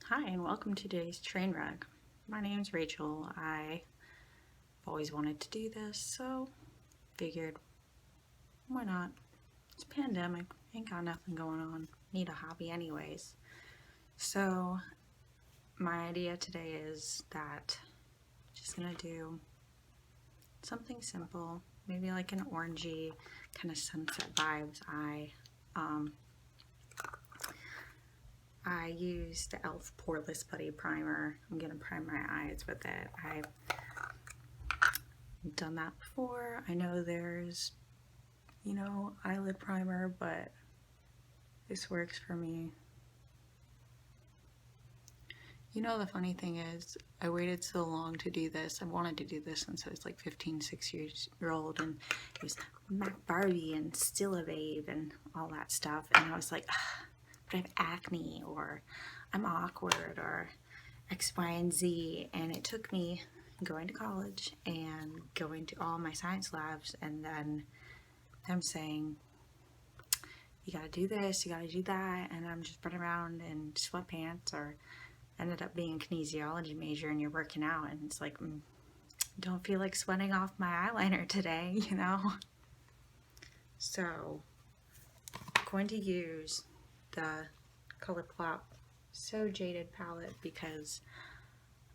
Hi and welcome to today's train wreck. My name's Rachel. I've always wanted to do this, so figured why not? It's a pandemic, ain't got nothing going on. Need a hobby anyways. So my idea today is that I'm just gonna do something simple, maybe like an orangey kind of sunset vibes. I use the e.l.f. Poreless Putty Primer. I'm going to prime my eyes with it. I've done that before. I know there's, eyelid primer, but this works for me. The funny thing is, I waited so long to do this. I wanted to do this since I was like 15, 6 years old, and it was Mac Barbie and Still a Babe and all that stuff, and I was like, but I have acne, or I'm awkward, or X, Y, and Z, and it took me going to college and going to all my science labs, and then them saying, you gotta do this, you gotta do that, and I'm just running around in sweatpants, or ended up being a kinesiology major, and you're working out, and it's like, don't feel like sweating off my eyeliner today, So, I'm going to use the colourpop So Jaded palette because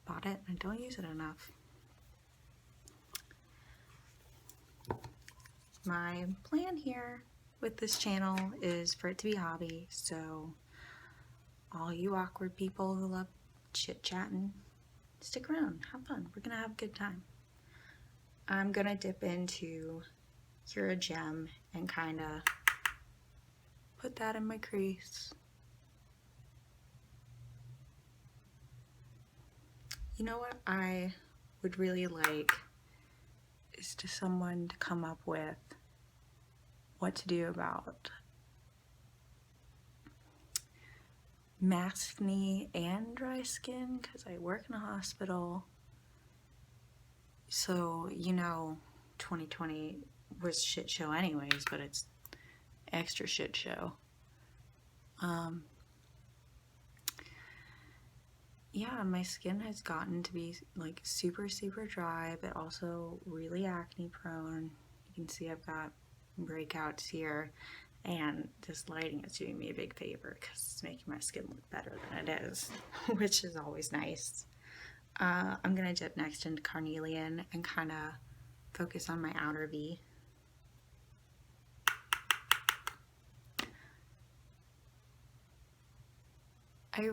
I bought it and I don't use it enough. My plan here with this channel is for it to be a hobby, so all you awkward people who love chit-chatting, stick around, have fun, we're gonna have a good time. I'm gonna dip into GRWM and kinda put that in my crease. You know what I would really like is to someone to come up with what to do about maskne and dry skin, because I work in a hospital, so 2020 was a shit show anyways, but it's extra shit show. Yeah, my skin has gotten to be like super dry, but also really acne prone. You can see I've got breakouts here, and this lighting is doing me a big favor because it's making my skin look better than it is, which is always nice. I'm gonna dip next into Carnelian and kind of focus on my outer V. I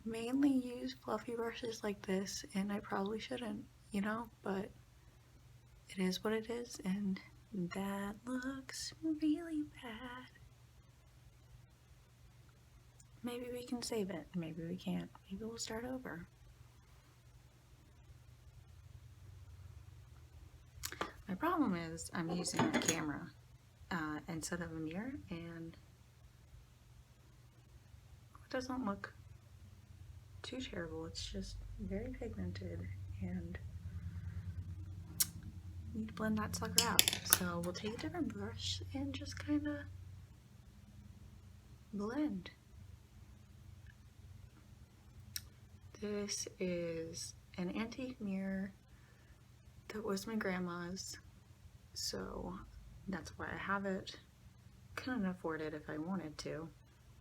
mainly use fluffy brushes like this, and I probably shouldn't, but it is what it is, and that looks really bad. Maybe we can save it, maybe we can't, maybe we'll start over. My problem is I'm using a camera instead of a mirror, and it doesn't look too terrible. It's just very pigmented, and you need to blend that sucker out. So we'll take a different brush and just kind of blend. This is an antique mirror that was my grandma's, so that's why I have it. Couldn't afford it if I wanted to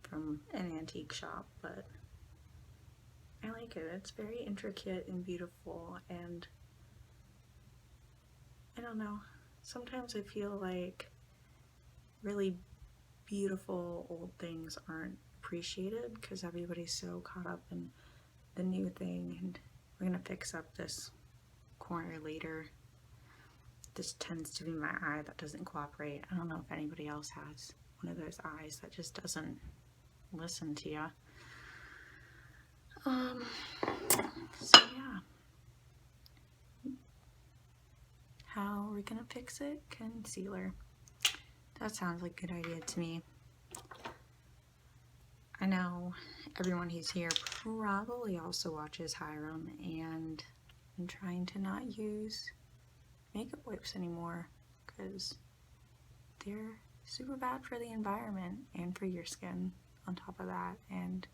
from an antique shop, but I like it. It's very intricate and beautiful, and I don't know, sometimes I feel like really beautiful old things aren't appreciated because everybody's so caught up in the new thing, and we're gonna fix up this corner later. This tends to be my eye that doesn't cooperate. I don't know if anybody else has one of those eyes that just doesn't listen to you. So yeah. How are we gonna fix it? Concealer. That sounds like a good idea to me. I know everyone who's here probably also watches Hiram, and I'm trying to not use makeup wipes anymore because they're super bad for the environment and for your skin on top of that, and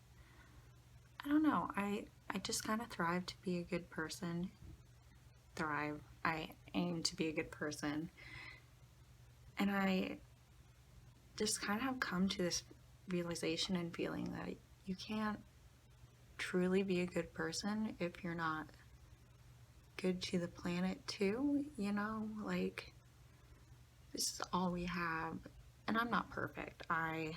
I don't know, I just kind of thrive to be a good person. I aim to be a good person. And I just kind of have come to this realization and feeling that you can't truly be a good person if you're not good to the planet too, you know? Like, this is all we have. And I'm not perfect. I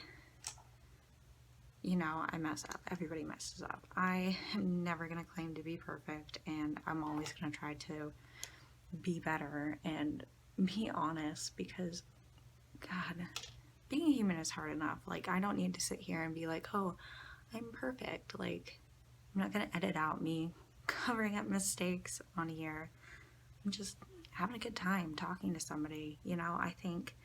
mess up. Everybody messes up. I am never going to claim to be perfect, and I'm always going to try to be better and be honest, because, God, being a human is hard enough. Like, I don't need to sit here and be like, oh, I'm perfect. Like, I'm not going to edit out me covering up mistakes on here. I'm just having a good time talking to somebody. You know, I think,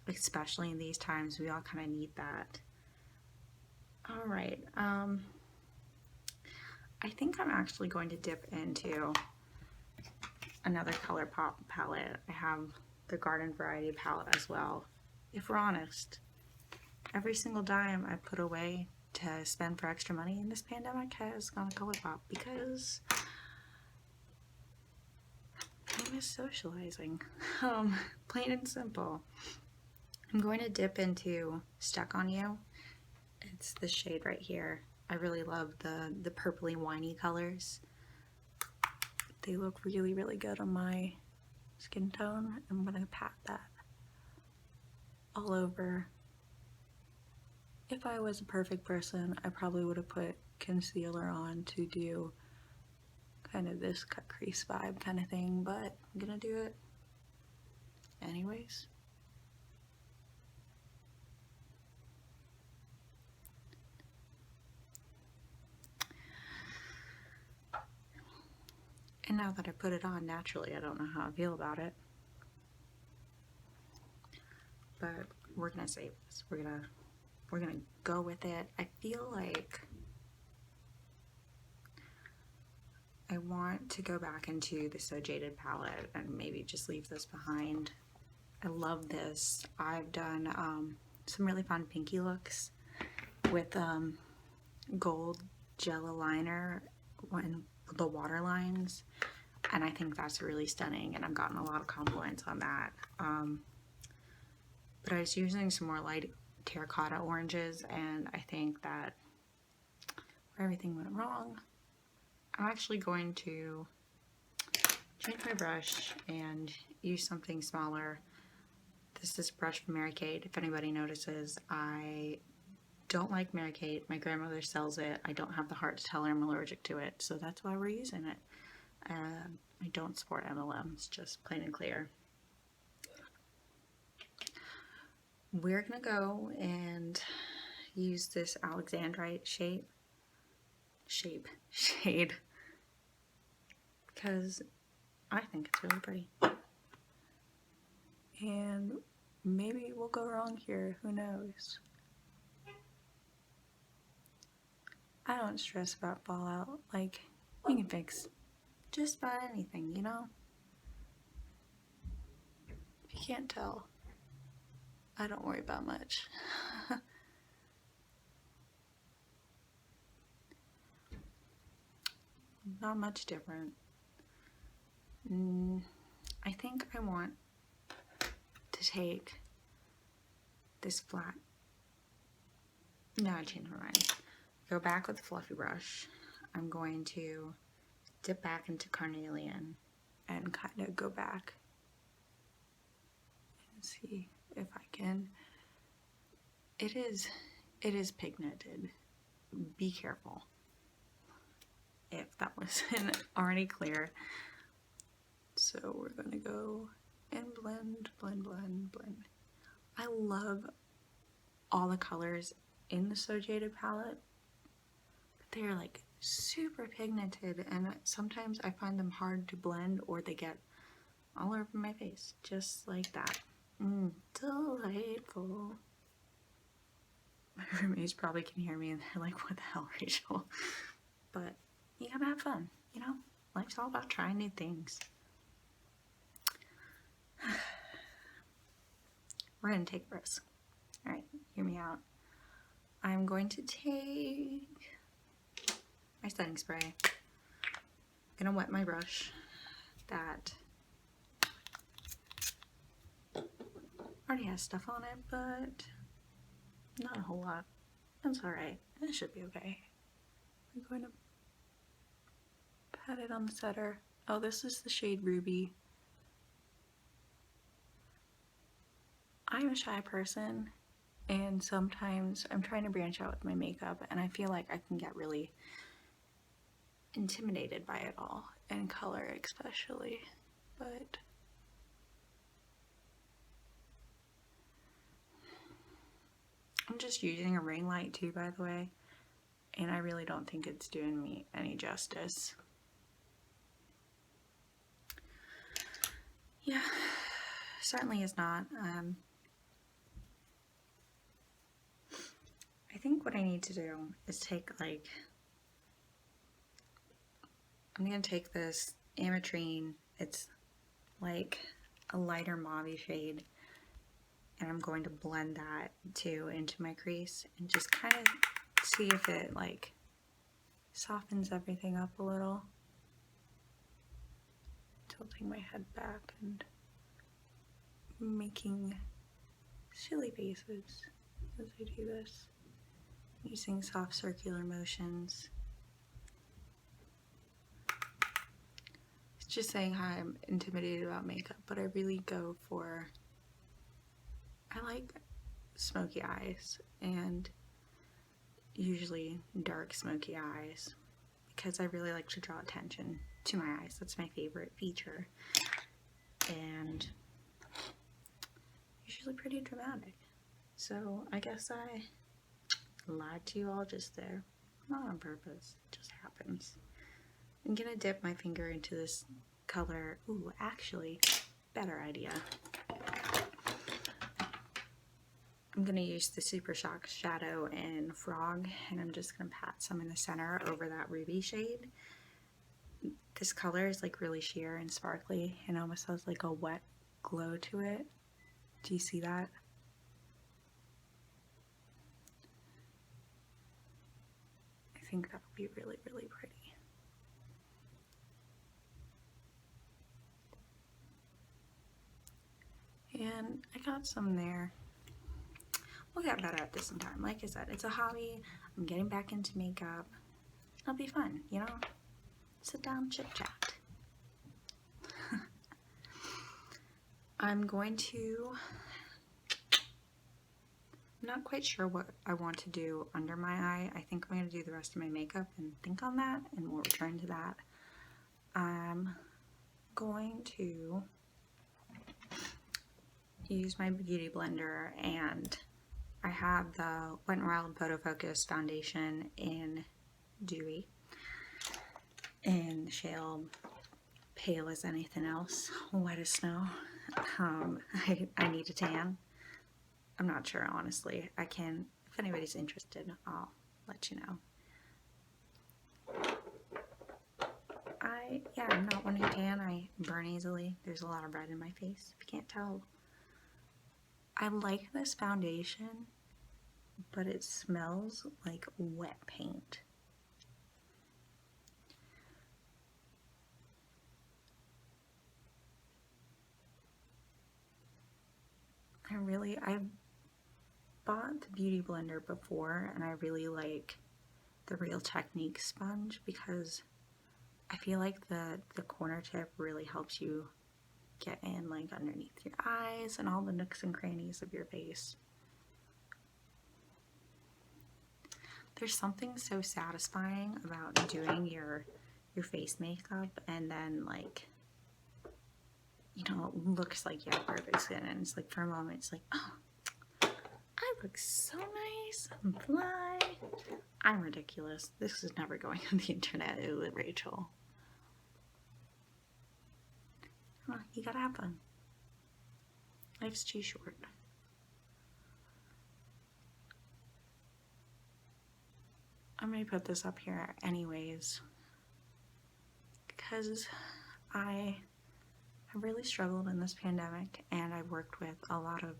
especially in these times, we all kind of need that. All right. I think I'm actually going to dip into another colourpop palette. I have the garden variety palette as well. If we're honest, every single dime I put away to spend for extra money in this pandemic has gone to colourpop, because I miss socializing. Plain and simple. I'm going to dip into Stuck on You. It's the shade right here. I really love the purpley winey colors. They look really, really good on my skin tone. I'm gonna pat that all over. If I was a perfect person, I probably would have put concealer on to do kind of this cut crease vibe kind of thing, but I'm gonna do it anyways. And now that I put it on, naturally, I don't know how I feel about it. But we're gonna save this. We're gonna go with it. I feel like I want to go back into the So Jaded palette and maybe just leave this behind. I love this. I've done some really fun pinky looks with gold gel liner and the water lines, and I think that's really stunning, and I've gotten a lot of compliments on that. But I was using some more light terracotta oranges, and I think that where everything went wrong, I'm actually going to change my brush and use something smaller. This is a brush from Mary Kate. If anybody notices, I don't like Mary Kate. My grandmother sells it. I don't have the heart to tell her I'm allergic to it, so that's why we're using it. I don't support MLMs, just plain and clear. We're gonna go and use this Alexandrite shade, because I think it's really pretty. And maybe we'll go wrong here, who knows? I don't stress about fallout. Like, you can fix just about anything, you know? If you can't tell, I don't worry about much. Not much different. I think I want to take this flat. No, I changed my mind. Go back with the fluffy brush. I'm going to dip back into Carnelian and kind of go back and see if I can. It is pigmented. Be careful. If that wasn't already clear. So we're gonna go and blend. I love all the colors in the So Jaded palette. They're like super pigmented, and sometimes I find them hard to blend, or they get all over my face, just like that. Delightful. My roommates probably can hear me and they're like, what the hell, Rachel? But you gotta have fun, you know? Life's all about trying new things. We're gonna take a risk. Alright, hear me out. I'm going to take my setting spray. I'm gonna wet my brush that already has stuff on it, but not a whole lot. That's alright. It should be okay. I'm going to pat it on the setter. Oh, this is the shade Ruby. I'm a shy person, and sometimes I'm trying to branch out with my makeup, and I feel like I can get really intimidated by it all, and color especially, but I'm just using a ring light too, by the way, and I really don't think it's doing me any justice. Yeah, certainly is not. I think what I need to do is take I'm gonna take this ametrine, it's like a lighter mauve shade, and I'm going to blend that too into my crease and just kind of see if it like softens everything up a little. Tilting my head back and making silly faces as I do this, using soft circular motions. It's just saying how I'm intimidated about makeup, but I really go for, I like smoky eyes, and usually dark smoky eyes, because I really like to draw attention to my eyes. That's my favorite feature, and usually pretty dramatic. So I guess I lied to you all just there. Not on purpose, it just happens. I'm gonna dip my finger into this color. Ooh, actually, better idea. I'm gonna use the Super Shock Shadow in Frog, and I'm just gonna pat some in the center over that ruby shade. This color is like really sheer and sparkly and almost has like a wet glow to it. Do you see that? I think that would be really, really pretty. And I got some there. We'll get better at this in time. Like I said, it's a hobby. I'm getting back into makeup. It'll be fun, you know? Sit down, chit chat. I'm going to, I'm not quite sure what I want to do under my eye. I think I'm going to do the rest of my makeup and think on that, and we'll return to that. I'm going to use my beauty blender, and I have the Wet n Wild Photo Focus foundation in Dewy, in shale, pale as anything else, wet as snow. I need a tan. I'm not sure, honestly. I can, if anybody's interested, I'll let you know. I'm not one who tan. I burn easily. There's a lot of red in my face, if you can't tell. I like this foundation, but it smells like wet paint. I bought the Beauty Blender before, and I really like the Real Technique sponge because I feel like the corner tip really helps you get in like underneath your eyes and all the nooks and crannies of your face. There's something so satisfying about doing your face makeup and then, like, you know, it looks like you have perfect skin, and it's like for a moment it's like, oh, I look so nice and fly. I'm ridiculous. This is never going on the internet, Rachel. You gotta have fun. Life's too short. I'm gonna put this up here anyways because I have really struggled in this pandemic, and I've worked with a lot of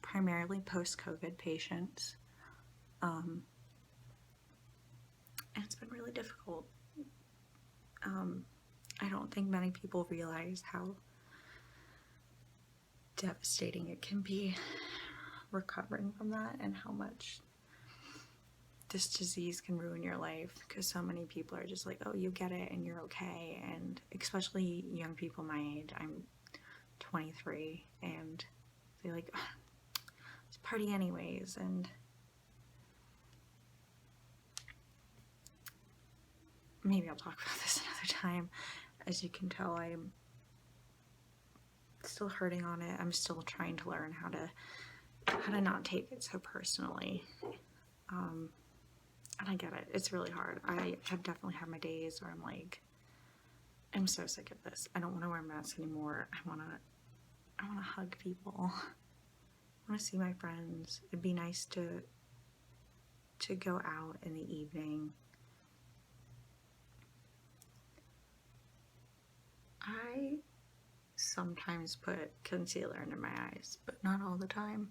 primarily post-COVID patients, and it's been really difficult. I don't think many people realize how devastating it can be recovering from that, and how much this disease can ruin your life, because so many people are just like, oh, you get it and you're okay. And especially young people my age, I'm 23, and they're like, oh, it's party anyways. And maybe I'll talk about this another time. As you can tell, I'm still hurting on it. I'm still trying to learn how to not take it so personally. And I get it. It's really hard. I have definitely had my days where I'm like, I'm so sick of this. I don't want to wear masks anymore. I want to hug people. I want to see my friends. It'd be nice to go out in the evening. I sometimes put concealer under my eyes, but not all the time.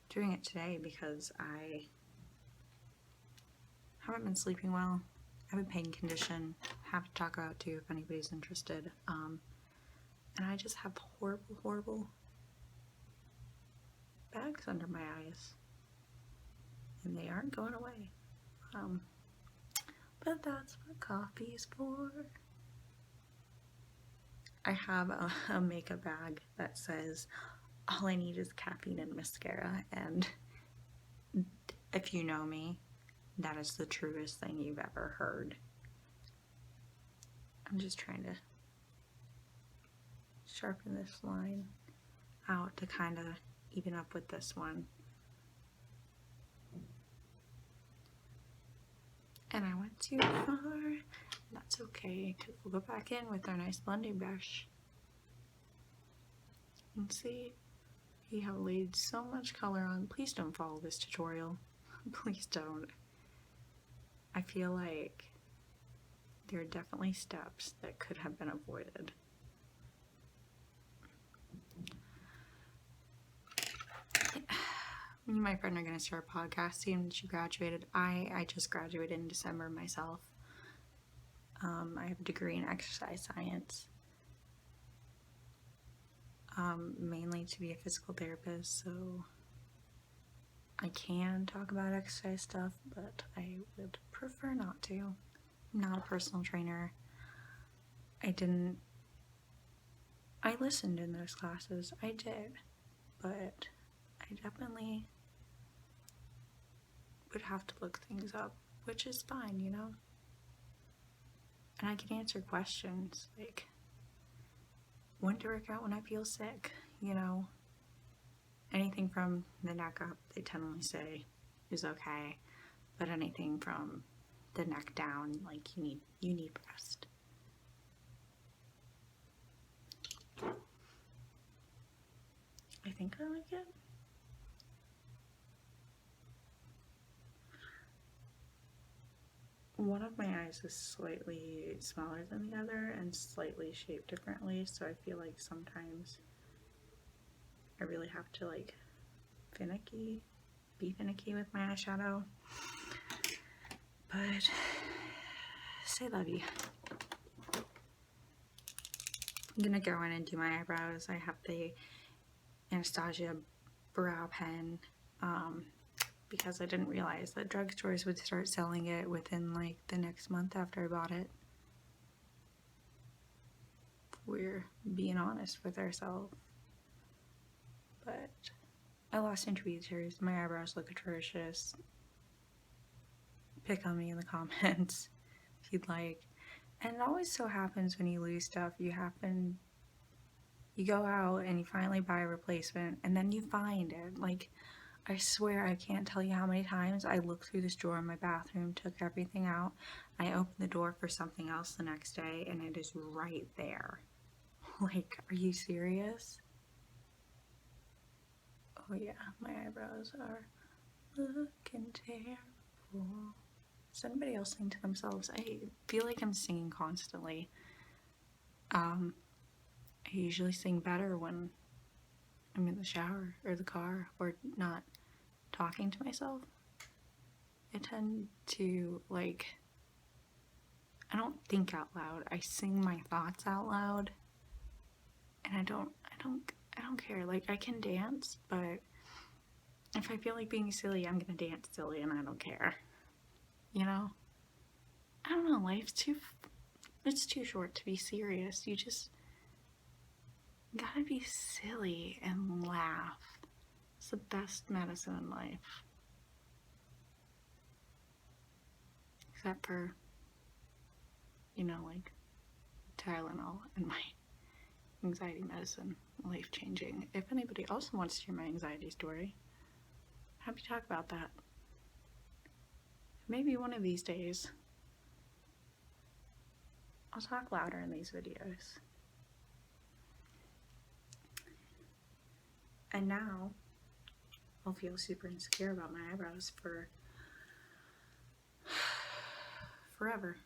Doing it today because I haven't been sleeping well. I have a pain condition. Have to talk about too if anybody's interested. And I just have horrible bags under my eyes, and they aren't going away. But that's what coffee's for. I have a makeup bag that says all I need is caffeine and mascara, and if you know me, that is the truest thing you've ever heard. I'm just trying to sharpen this line out to kind of even up with this one. And I went too far. That's okay, because we'll go back in with our nice blending brush. And see, we have laid so much color on. Please don't follow this tutorial. Please don't. I feel like there are definitely steps that could have been avoided. Me and my friend are going to start podcasting. She graduated. I just graduated in December myself. I have a degree in exercise science. Mainly to be a physical therapist, so I can talk about exercise stuff, but I would prefer not to. I'm not a personal trainer. I listened in those classes, I did, but I definitely would have to look things up, which is fine, you know? And I can answer questions, like, when to work out when I feel sick, you know? Anything from the neck up, they tend to say is okay, but anything from the neck down, like, you need rest. I think I like it. One of my eyes is slightly smaller than the other and slightly shaped differently, so I feel like sometimes I really have to like be finicky with my eyeshadow. But say lovey. I'm gonna go in and do my eyebrows. I have the Anastasia brow pen, because I didn't realize that drugstores would start selling it within like the next month after I bought it. We're being honest with ourselves. But I lost intriguers. My eyebrows look atrocious. Pick on me in the comments if you'd like. And it always so happens when you lose stuff, you go out and you finally buy a replacement, and then you find it. Like, I swear I can't tell you how many times I looked through this drawer in my bathroom, took everything out, I opened the door for something else the next day, and it is right there. Like, are you serious? Oh yeah, my eyebrows are looking terrible. Does anybody else sing to themselves? I feel like I'm singing constantly. I usually sing better when I'm in the shower or the car or not talking to myself. I tend to, like, I don't think out loud. I sing my thoughts out loud. And I don't care. Like, I can dance, but if I feel like being silly, I'm gonna dance silly and I don't care. You know? I don't know, it's too short to be serious. You just gotta be silly and laugh. It's the best medicine in life. Except for, like, Tylenol and my anxiety medicine, life changing. If anybody else wants to hear my anxiety story, happy to talk about that. Maybe one of these days I'll talk louder in these videos. And now I'll feel super insecure about my eyebrows for forever.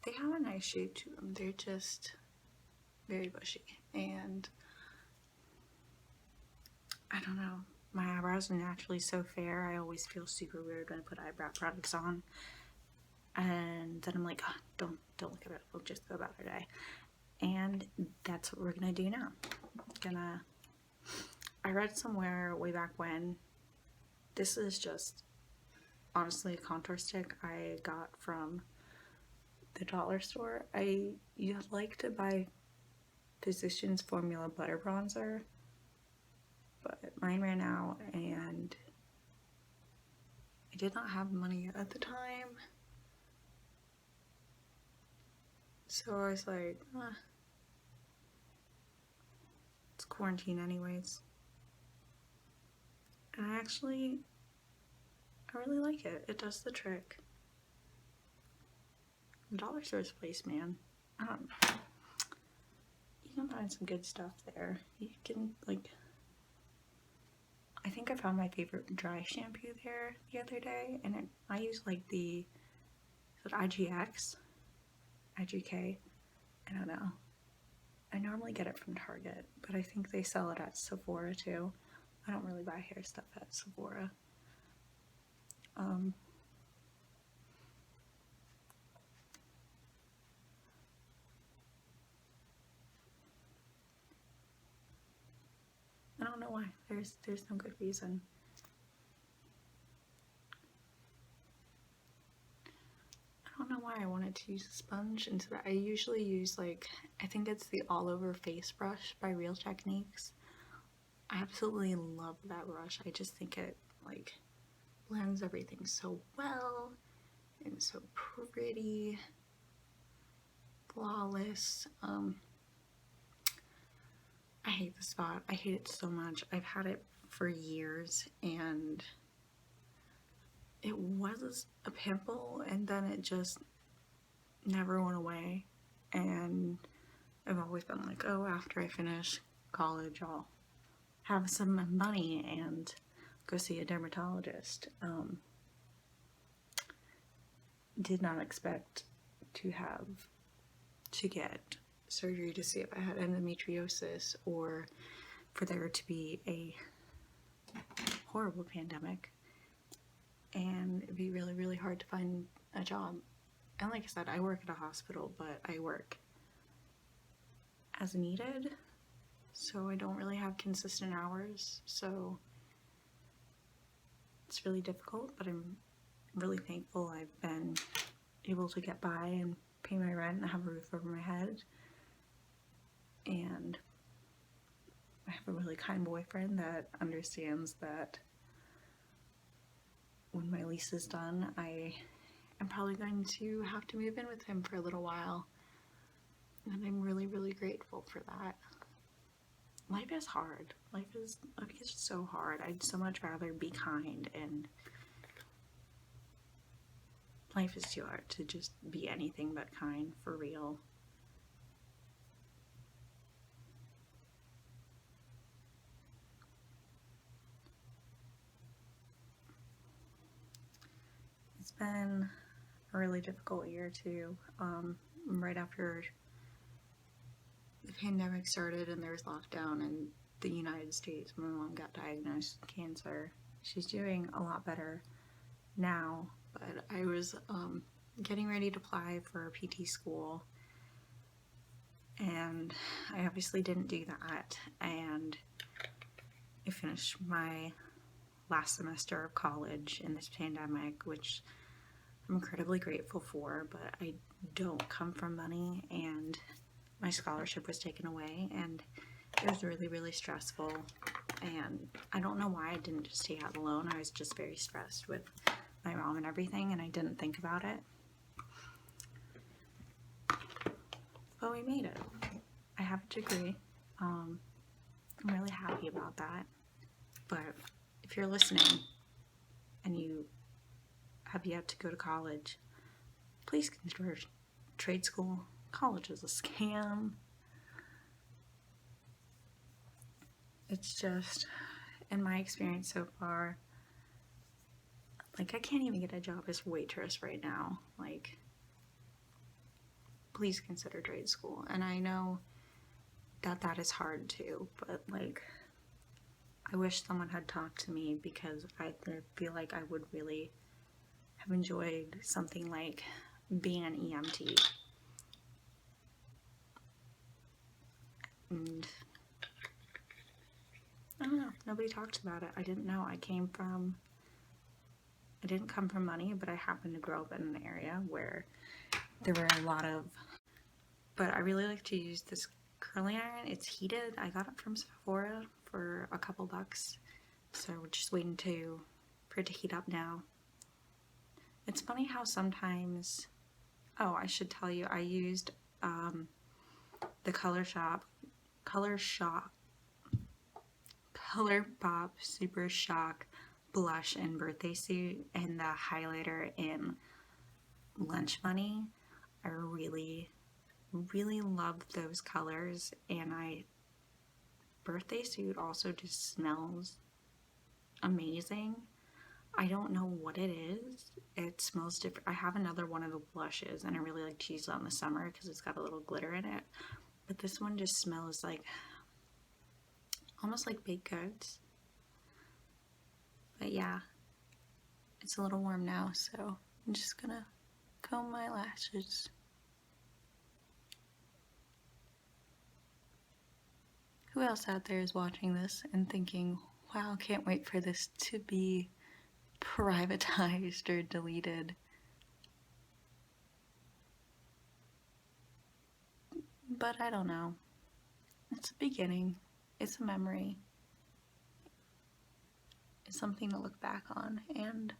They have a nice shape to them. They're just very bushy. And I don't know. My eyebrows are naturally so fair. I always feel super weird when I put eyebrow products on. And then I'm like, oh, don't look at it. We'll just go about our day. And that's what we're gonna do now. I read somewhere way back when, this is just honestly a contour stick I got from the dollar store. You like to buy Physicians Formula Butter Bronzer, but mine ran out and I did not have money at the time. So I was like, it's quarantine anyways. And I really like it. It does the trick. The dollar store's place, man. I don't know. You can find some good stuff there. You can, like, I think I found my favorite dry shampoo there the other day, and I use like the IGX? IGK? I don't know. I normally get it from Target, but I think they sell it at Sephora too. I don't really buy hair stuff at Sephora. I don't know why. There's no good reason. I don't know why I wanted to use a sponge instead. I usually use, like, I think it's the All Over Face brush by Real Techniques. I absolutely love that brush. I just think it, like, blends everything so well and so pretty, flawless. I hate the spot. I hate it so much. I've had it for years and it was a pimple and then it just never went away. And I've always been like, oh, after I finish college, I'll have some money and go see a dermatologist. Did not expect to get surgery to see if I had endometriosis or for there to be a horrible pandemic and it'd be really, really hard to find a job. And like I said, I work at a hospital, but I work as needed, so I don't really have consistent hours, so it's really difficult, but I'm really thankful I've been able to get by and pay my rent and have a roof over my head. And I have a really kind boyfriend that understands that when my lease is done, I am probably going to have to move in with him for a little while. And I'm really, really grateful for that. Life is hard. Life is so hard. I'd so much rather be kind, and life is too hard to just be anything but kind, for real. It's been a really difficult year too. Right after the pandemic started and there was lockdown and the United States. My mom got diagnosed with cancer. She's doing a lot better now, but I was getting ready to apply for PT school, and I obviously didn't do that, and I finished my last semester of college in this pandemic, which I'm incredibly grateful for, but I don't come from money, and my scholarship was taken away, and it was really, really stressful, and I don't know why I didn't just take out a loan. I was just very stressed with my mom and everything, and I didn't think about it. But we made it. I have a degree. I'm really happy about that. But if you're listening and you have yet to go to college, please consider trade school. College is a scam. It's just, in my experience so far, like, I can't even get a job as waitress right now. Like, please consider trade school. And I know that that is hard too, but like, I wish someone had talked to me, because I feel like I would really have enjoyed something like being an EMT. And I don't know, nobody talks about it. I didn't know. I didn't come from money, but I happened to grow up in an area where there were a lot of, but I really like to use this curling iron. It's heated. I got it from Sephora for a couple bucks, so we're just waiting for it to heat up now. It's funny how sometimes, oh, I should tell you, I used the colourpop Super Shock blush in Birthday Suit and the highlighter in Lunch Money. I really, really love those colors, and Birthday Suit also just smells amazing. I don't know what it is. It smells different. I have another one of the blushes, and I really like to use it on the summer because it's got a little glitter in it. But this one just smells like, almost like baked goods. But yeah, it's a little warm now, so I'm just gonna comb my lashes. Who else out there is watching this and thinking, wow, can't wait for this to be privatized or deleted? But I don't know. It's a beginning. It's a memory. It's something to look back on, and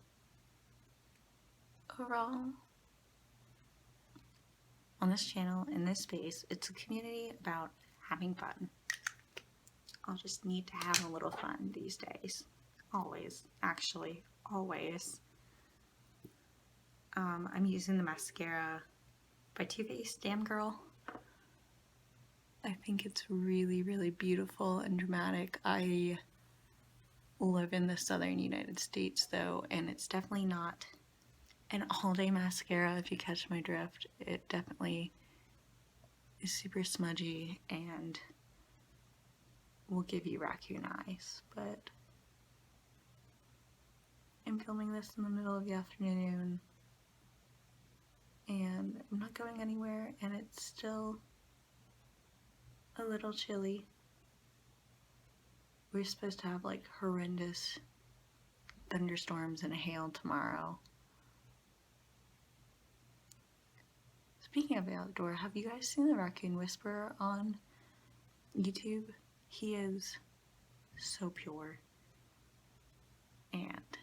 overall, on this channel, in this space, it's a community about having fun. I'll just need to have a little fun these days. Always, actually, always. I'm using the mascara by Too Faced, Damn Girl. I think it's really, really beautiful and dramatic. I live in the southern United States though, and it's definitely not an all-day mascara, if you catch my drift. It definitely is super smudgy and will give you raccoon eyes, but I'm filming this in the middle of the afternoon, and I'm not going anywhere, and it's still a little chilly. We're supposed to have like horrendous thunderstorms and hail tomorrow. Speaking of the outdoor, have you guys seen the Raccoon Whisperer on YouTube? He is so pure, and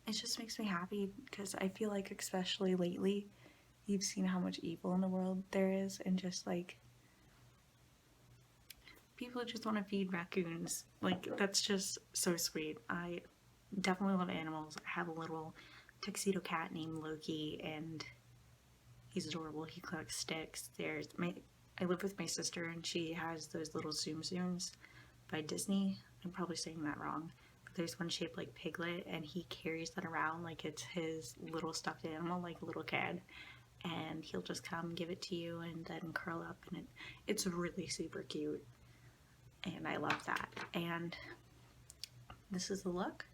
it just makes me happy, because I feel like, especially lately, you've seen how much evil in the world there is, and just like, people just want to feed raccoons. Like, that's just so sweet. I definitely love animals. I have a little tuxedo cat named Loki, and he's adorable. He collects sticks. I live with my sister, and she has those little Zoom Zooms by Disney. I'm probably saying that wrong, but there's one shaped like Piglet, and he carries that around like it's his little stuffed animal, like a little kid, and he'll just come give it to you and then curl up, and it's really super cute. and I love that. And this is the look.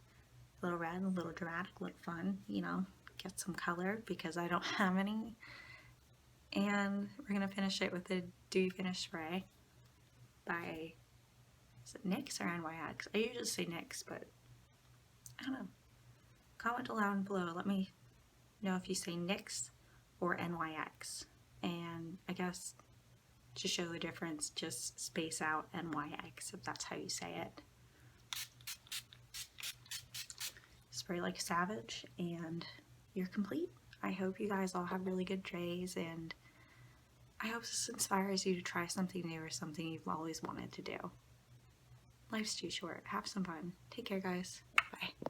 A little red, a little dramatic, a little fun, you know, get some color because I don't have any. And we're gonna finish it with a Dewy Finish Spray by, is it NYX or NYX? I usually say NYX, but I don't know. Comment down below, let me know if you say NYX or NYX. And I guess to show the difference, just space out NYX if that's how you say it. Spray like a savage, and you're complete. I hope you guys all have really good days, and I hope this inspires you to try something new or something you've always wanted to do. Life's too short. Have some fun. Take care, guys. Bye.